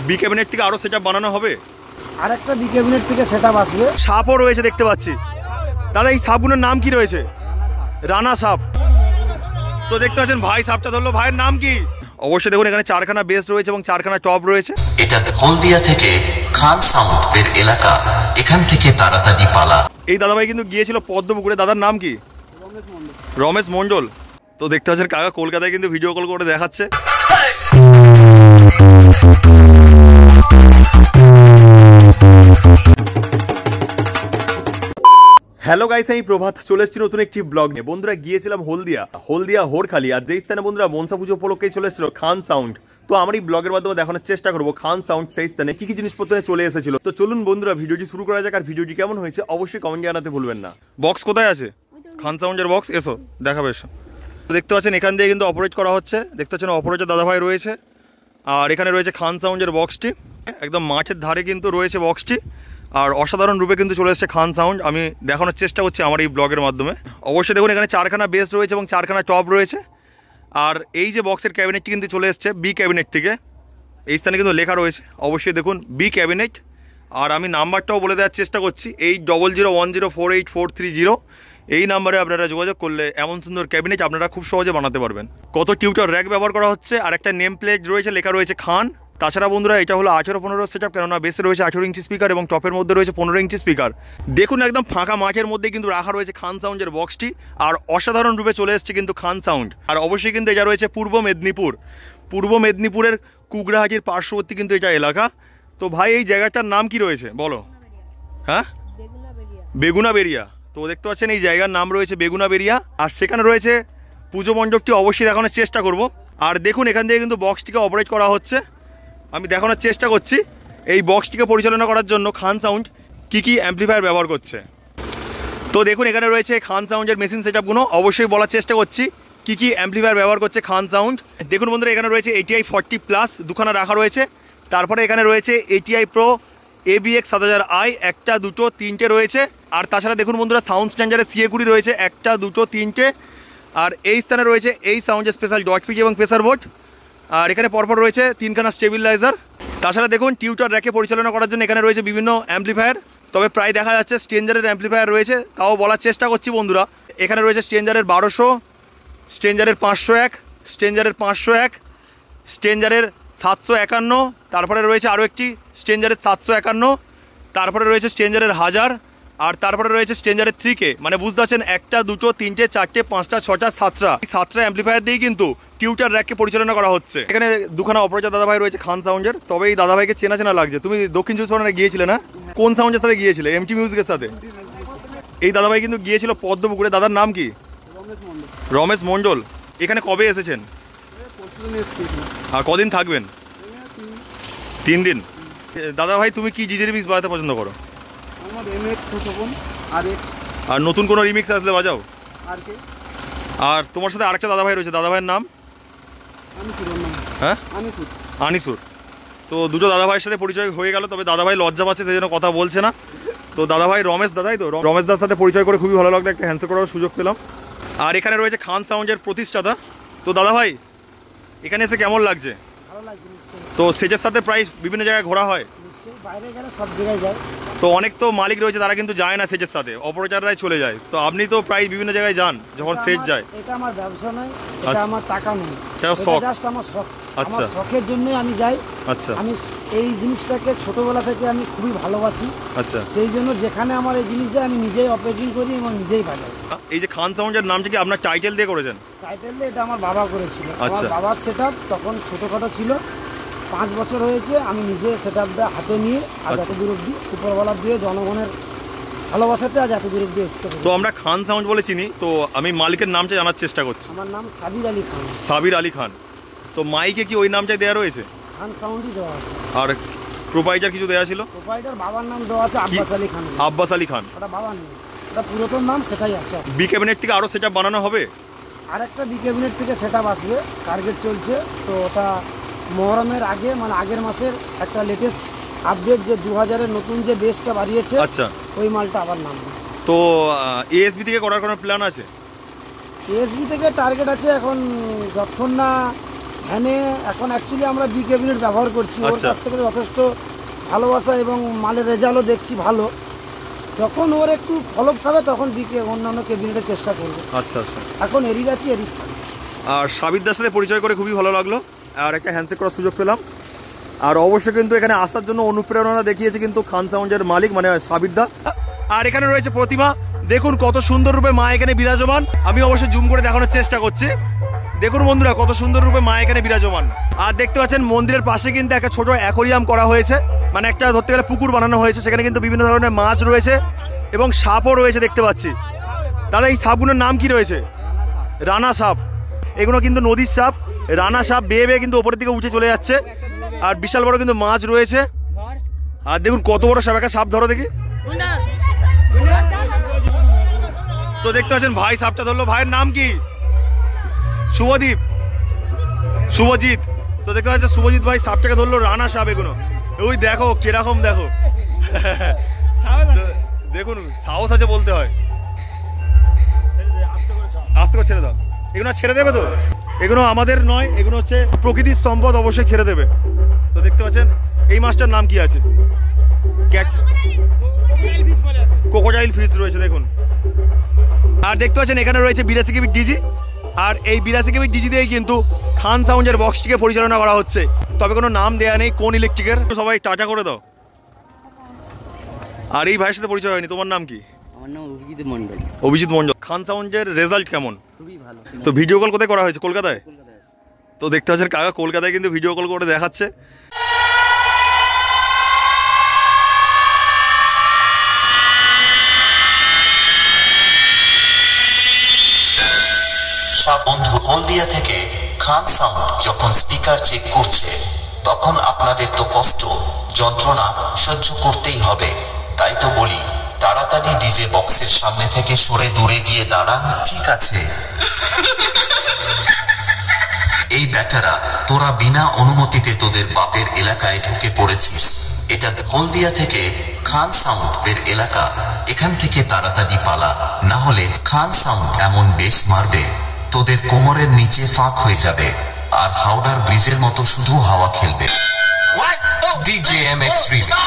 B cabinet থেকে আরো setup বানানো হবে, আর একটা বি ক্যাবিনেট থেকে সেটআপ আসবে। সাপও রয়েছে দেখতে পাচ্ছি। দাদা এই সাপগুলোর নাম কি রয়েছে? রানা সাপ। তো দেখতে পাচ্ছেন ভাই সাপটা ধরলো, ভাইয়ের নাম কি? অবশ্যই দেখুন এখানে 4খানা বেস রয়েছে এবং 4খানা টপ রয়েছে। এটা হলদিয়া থেকে খান সাউন্ডের এলাকা, এখান থেকে তাড়াতাড়ি পালা। এই দাদা ভাই কিন্তু গিয়েছিল পদ্মপুকুরে, দাদার নাম কি? রমেশ মন্ডল। তো দেখতে পাচ্ছেন কাকা কলকাতায় কিন্তু ভিডিও কল করে দেখাচ্ছে। হ্যালো গাইস, এই প্রভাত চলে এসেছি নতুন একটি ব্লগ নিয়ে। বন্ধুরা গিয়েছিলাম হলদিয়া হোরখালি, আর যেই স্থানে বন্ধুরা মনসা পুজো উপলক্ষেই চলে এসেছিল খান সাউন্ড। তো আমার এই ব্লগের মাধ্যমে দেখানোর চেষ্টা করবো খান সাউন্ড সেই স্থানে কি কি জিনিসপত্র চলে এসেছিল। তো চলুন বন্ধুরা ভিডিওটি শুরু করা যাক, আর ভিডিওটি কেমন হয়েছে অবশ্যই কমেন্ট জানাতে ভুলবেন না। বক্স কোথায় আছে? খান সাউন্ডের বক্স, এসো দেখাবে। দেখতে পাচ্ছেন এখান দিয়ে কিন্তু অপারেট করা হচ্ছে। দেখতে পাচ্ছেন অপারেটর দাদাভাই রয়েছে, আর এখানে রয়েছে খান সাউন্ডের বক্সটি। একদম মাঠের ধারে কিন্তু রয়েছে বক্সটি, আর অসাধারণ রূপে কিন্তু চলে এসেছে খান সাউন্ড। আমি দেখানোর চেষ্টা করছি আমার এই ব্লগের মাধ্যমে। অবশ্যই দেখুন এখানে 4খানা বেস রয়েছে এবং 4খানা টপ রয়েছে। আর এই যে বক্সের ক্যাবিনেটটি কিন্তু চলে এসেছে বি ক্যাবিনেট থেকে। এই স্থানে কিন্তু লেখা রয়েছে অবশ্যই দেখুন বি ক্যাবিনেট। আর আমি নাম্বারটাও বলে দেওয়ার চেষ্টা করছি, 8001048430। এই নাম্বারে আপনারা যোগাযোগ করলে এমন সুন্দর ক্যাবিনেট আপনারা খুব সহজে বানাতে পারবেন। কত টিউটার র্যাক ব্যবহার করা হচ্ছে, আর একটা নেম প্লেট রয়েছে, লেখা রয়েছে খান। তাছাড়া বন্ধুরা এটা হলো 18-15 সেটআপ, কেননা বেসে রয়েছে 18 ইঞ্চি স্পিকার এবং টপের মধ্যে রয়েছে 15 ইঞ্চি স্পিকার। দেখুন একদম ফাঁকা মাঠের মধ্যে কিন্তু রাখা রয়েছে খান সাউন্ডের বক্সটি, আর অসাধারণ রূপে চলে এসছে কিন্তু খান সাউন্ড। আর অবশ্যই কিন্তু এটা রয়েছে পূর্ব মেদিনীপুরের কুগরাহাটির পার্শ্ববর্তী কিন্তু এটা এলাকা। তো ভাই এই জায়গাটার নাম কি রয়েছে বলো? হ্যাঁ, বেগুনাবেরিয়া। তো দেখতে পাচ্ছেন এই জায়গার নাম রয়েছে বেগুনাবেরিয়া, আর সেখানে রয়েছে পুজো মণ্ডপটি। অবশ্যই দেখানোর চেষ্টা করব। আর দেখুন এখান থেকে কিন্তু বক্সটিকে অপারেট করা হচ্ছে। আমি দেখানোর চেষ্টা করছি এই বক্সটিকে পরিচালনা করার জন্য খান সাউন্ড কি কি অ্যাম্পলিফায়ার ব্যবহার করছে। তো দেখুন এখানে রয়েছে খান সাউন্ডের মেশিন সেটআপগুলো। অবশ্যই বলার চেষ্টা করছি কি কি অ্যাম্পলিফায়ার ব্যবহার করছে খান সাউন্ড। দেখুন বন্ধুরা এখানে রয়েছে ATI 40+ দুখানা রাখা রয়েছে। তারপরে এখানে রয়েছে ATI Pro ABX 7000i 1টা 2টো 3টে রয়েছে। আর তাছাড়া দেখুন বন্ধুরা সাউন্ড স্ট্যান্ডার্ডের CA20 রয়েছে 1টা 2টো 3টে। আর এই স্থানে রয়েছে এই সাউন্ডের স্পেশাল ডট পিচ এবং প্রেসার বোর্ড। আর এখানে পরপর রয়েছে 3খানা স্টেবিলাইজার। তাছাড়া দেখুন টিউটার র্যাকে পরিচালনা করার জন্য এখানে রয়েছে বিভিন্ন অ্যাম্পলিফায়ার। তবে প্রায় দেখা যাচ্ছে স্ট্রেঞ্জারের অ্যাম্পলিফায়ার রয়েছে, তাও বলার চেষ্টা করছি বন্ধুরা। এখানে রয়েছে স্ট্রেঞ্জারের 1200, স্ট্রেঞ্জারের 501, স্ট্রেঞ্জারের 501, স্ট্রেঞ্জারের 751, তারপরে রয়েছে আরও একটি স্ট্রেঞ্জারের 751, তারপরে রয়েছে স্ট্রেঞ্জারের 1000, আর তারপরে রয়েছে স্ট্রেঞ্জারের 3K। মানে বুঝতে পারছেন 1টা 2টো 3টে 4টে 5টা 6টা 7টা অ্যাম্পলিফায়ার দিয়েই কিন্তু টিউটার র্যাককে পরিচালনা করা হচ্ছে। এখানে দুখানা অপারেটর দাদাভাই রয়েছে খান সাউন্ডের। তবে এই দাদাভাইকে চেনা চেনা লাগছে। তুমি দক্ষিণ চব্বিশ পরগনায় গিয়েছিলে না? কোন সাউন্ডের সাথে গিয়েছিলে? এমটি মিউজিকের সাথে। এই দাদাভাই কিন্তু গিয়েছিল পদ্মপুকুরে। দাদার নাম কি? রমেশ মন্ডল। এখানে কবে এসেছেন আর কদিন থাকবেন? 3 দিন। দাদাভাই তুমি কি ডিজে রিমিক্স বাজাতে পছন্দ করো? আর নতুন কোনো রিমিক্স আসলে বাজাও? আর তোমার সাথে আরেকটা দাদাভাই রয়েছে, দাদাভাইয়ের নাম? হ্যাঁ, আনিসুর। তো দুটো দাদাভাইয়ের সাথে পরিচয় হয়ে গেল। তবে দাদাভাই লজ্জা পাচ্ছে, সেই জন্য কথা বলছে না। তো দাদাভাই রমেশ দাদাই তো, রমেশ দার সাথে পরিচয় করে খুবই ভালো লাগলো, একটা হ্যান্ডশেক করার সুযোগ পেলাম। আর এখানে রয়েছে খান সাউন্ডের প্রতিষ্ঠাতা। তো দাদাভাই এখানে এসে কেমন লাগছে? তো স্টেজের সাথে প্রায় বিভিন্ন জায়গায় ঘোরা হয়, বাইরে গেলে সব জায়গায় যায়। তো অনেক তো মালিক রয়েছে তারা কিন্তু যায় না স্টেজের সাথে, অপারেটররাই চলে যায়। তো আপনি তো প্রায় বিভিন্ন জায়গায় যান যখন স্টেজ যায়। এটা আমার ব্যবসা নয়, এটা আমার টাকা নয়, এটা শখ, জাস্ট আমার শখ। আচ্ছা, আমার শখের জন্য আমি যাই। আচ্ছা, আমি এই জিনিসটাকে ছোটবেলা থেকে আমি খুবই ভালোবাসি। আচ্ছা, সেই জন্য যেখানে আমার এই জিনিস আমি নিজেই অপারেটিং করি এবং নিজেই বাজাই। এই যে খান সাউন্ডের নামটা কি আপনার টাইটেল দিয়ে করেছেন? টাইটেল দিয়ে এটা আমার বাবা করেছিল। আমার বাবার সেটআপ তখন ছোটখাটো ছিল। 5 বছর হয়েছে আমি নিজে সেটআপটা হাতে নিয়ে আজ এত দূর অব্দি উপরওয়ালা দিয়ে জনগণের ভালোবাসাতে আজ এত দূর অব্দি আসতে পারি। তো আমরা খান সাউন্ড বলে চিনি, তো আমি মালিকের নামটা জানার চেষ্টা করছি। আমার নাম সাবির আলী খান। সাবির আলী খান। তো মাইকে কি ওই নামটাই দেওয়া রয়েছে? খান সাউন্ডই দেওয়া আছে। আর প্রোপাইটার কিছু দেওয়া ছিল? প্রোপাইটার বাবার নাম দেওয়া আছে আব্বাস আলী খান। আব্বাস আলী খান, ওটা বাবার নাম, ওটা পুরাতন নাম, সেটাই আছে। বি ক্যাবিনেট থেকে আরও সেটআপ বানানো হবে? আর একটা বি ক্যাবিনেট থেকে সেটআপ আসবে, টার্গেট চলছে। তো ওটা মহরমের আগে, মানে আগের মাসের একটা লেটেস্ট আপডেট, যে 2000-এর নতুন যে বেসটা বাড়িয়েছে, আচ্ছা, ওই মালটা আবার নাম। তো এএসবি থেকে করার কোনো প্ল্যান আছে? এএসবি থেকে টার্গেট আছে এখন, যতক্ষণ না ভ্যানে এখন অ্যাকচুয়ালি আমরা বি ক্যাবিনেট ব্যবহার করছি, ওর কাছ থেকে যথেষ্ট ভালোবাসা এবং মালের রেজাল্টও দেখছি ভালো। যখন ওর একটু ফলপ খাবে তখন অন্যান্য ক্যাবিনেটের চেষ্টা করবো। আচ্ছা আচ্ছা, এখন এরই আছি এরই। আর সাবিরদার সাথে পরিচয় করে খুবই ভালো লাগলো, আর একটা হ্যান্ডশেক করার সুযোগ পেলাম। আর অবশ্যই কিন্তু এখানে আসার জন্য অনুপ্রেরণা দেখিয়েছে কিন্তু খান সাউন্ডের মালিক মানে সাবিরদা। আর এখানে রয়েছে প্রতিমা, দেখুন কত সুন্দর রূপে মা এখানে বিরাজমান। আমি অবশ্যই জুম করে দেখানোর চেষ্টা করছি। দেখুন বন্ধুরা কত সুন্দর রূপে মা এখানে বিরাজমান। আর দেখতে পাচ্ছেন মন্দিরের পাশে কিন্তু একটা ছোট অ্যাকোরিয়াম করা হয়েছে, মানে একটা ধরতে গেলে পুকুর বানানো হয়েছে। সেখানে কিন্তু বিভিন্ন ধরনের মাছ রয়েছে এবং সাপও রয়েছে দেখতে পাচ্ছি। দাদা এই সাপগুলোর নাম কি রয়েছে? রানা সাপ। এগুলো কিন্তু নদীর সাপ। রানা সাপ বেয়ে বেয়ে কিন্তু ওপরের দিকে উঠে চলে যাচ্ছে। আর বিশাল বড় কিন্তু মাছ রয়েছে। আর দেখুন কত বড় সাপ, একটা সাপ ধরো দেখি। তো দেখতে পাচ্ছেন ভাই সাপটা ধরলো। ভাইয়ের নাম কি? শুভদীপ, শুভজিৎ। তো দেখতে পাচ্ছেন শুভজিৎ ভাই সাপটাকে ধরলো, রানা সাপ এগুলো। ওই দেখো কিরকম, দেখো দেখুন সাহস আছে বলতে হয়। আস্তে করে ছেড়ে দাও। এগুলো ছেড়ে দেবে তো? এগুলো আমাদের নয়, এগুলো হচ্ছে প্রকৃতির সম্পদ, অবশ্যই ছেড়ে দেবে। তো দেখতে পাচ্ছেন এই মাছটার নাম কি আছে? ক্রোকোডাইল ফিশ রয়েছে দেখুন। আর দেখতে পাচ্ছেন এখানে রয়েছে 82 কেবি ডিজি। আর এই 82 কেবি ডিজি দিয়েই কিন্তু খান সাউন্ডের বক্সটিকে পরিচালনা করা হচ্ছে। তবে কোনো নাম দেয়া নেই কোন ইলেকট্রিকের। সবাই টাটা করে দাও। আর এই ভাইয়ের সাথে পরিচয় হয়নি, তোমার নাম কি? আমার নাম অভিজিৎ মণ্ডল। অভিজিৎ মণ্ডল। খান সাউন্ডের রেজাল্ট কেমন? খুবই ভালো। তো ভিডিও কল কোথায় করা হয়েছে? কলকাতায়। তো দেখতে পাচ্ছেন কাকা কলকাতায় কিন্তু ভিডিও কল করে দেখাচ্ছে। বন্ধু হলদিয়া থেকে খান সাউন্ড যখন স্পিকার চেক করছে তখন আপনাদের তো কষ্ট যন্ত্রণা সহ্য করতেই হবে। তাই তো বলি তাড়াতাড়ি ডিজে বক্সের সামনে থেকে সরে দূরে গিয়ে দাঁড়ান। ঠিক আছে? এই ব্যাটারা, তোরা বিনা অনুমতিতে তোদের বাপের এলাকায় ঢুকে পড়েছিস। এটা হলদিয়া থেকে খান সাউন্ডের এলাকা, এখান থেকে তাড়াতাড়ি পালা, না হলে খান সাউন্ড এমন বেশ মারবে তোদের কোমরের নিচে ফাঁক হয়ে যাবে আর হাওড়ার ব্রিজের মতো শুধু হাওয়া খেলবে। DJ MX Remix।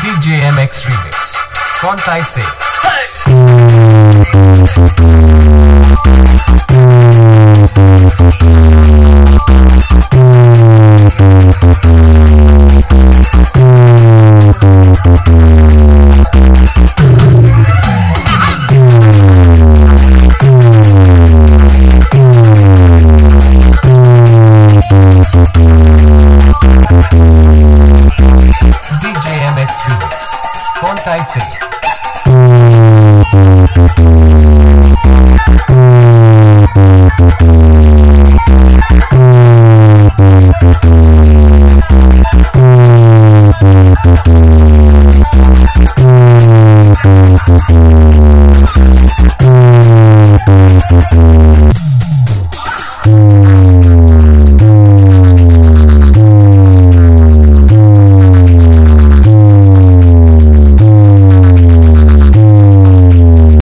DJ MX Remix। Quantai se